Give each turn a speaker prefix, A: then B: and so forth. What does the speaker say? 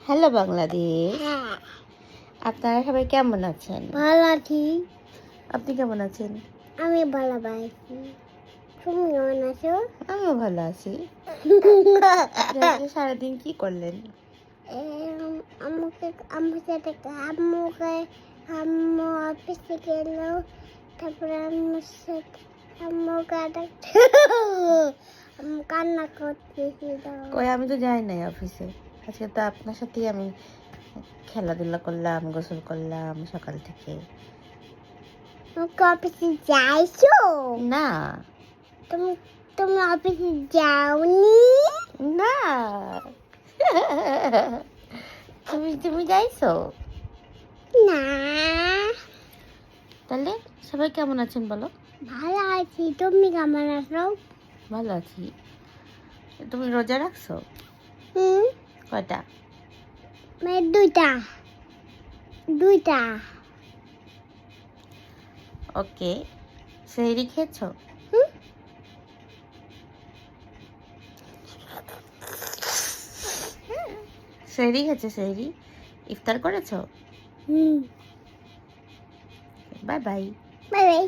A: Hello Bangladesh,
B: হ্যাঁ,
A: আপনারা সবাই কেমন আছেন?
B: ভালো আছি।
A: আপনি কেমন আছেন?
B: আমি ভালো আছি। তুমি কেমন আছো?
A: আমিও ভালো আছি। আপনি আজকে সারাদিন কি করলেন?
B: আমাকে আমার সাথে আম্মু অফিসে গেল। তারপরে আম্মুর সাথে আম্মু আম্মু কান্না করতেছিল।
A: কই আমি তো যাই নাই অফিসে। আজকে তো আপনার সাথেই আমি খেলাধুলা করলাম, গোসল করলাম সকাল থেকে।
B: তুমি অফিসে যাইছো?
A: না,
B: তুমি তুমি অফিসে যাওনি?
A: না। তুমি যাইছো?
B: না,
A: তাহলে সবাই কেমন আছেন বলো?
B: ভালো আছি। তুমি কেমন আছো?
A: ভালো আছি। তুমি রোজা রাখছো?
B: হুম,
A: কয়টা?
B: দুইটা দুইটা।
A: ওকে। সেহরি খেয়েছো?
B: হুম,
A: সেহরি খেয়েছো? সেহরি ইফতার করেছো?
B: হুম।
A: Bye bye.
B: Bye by.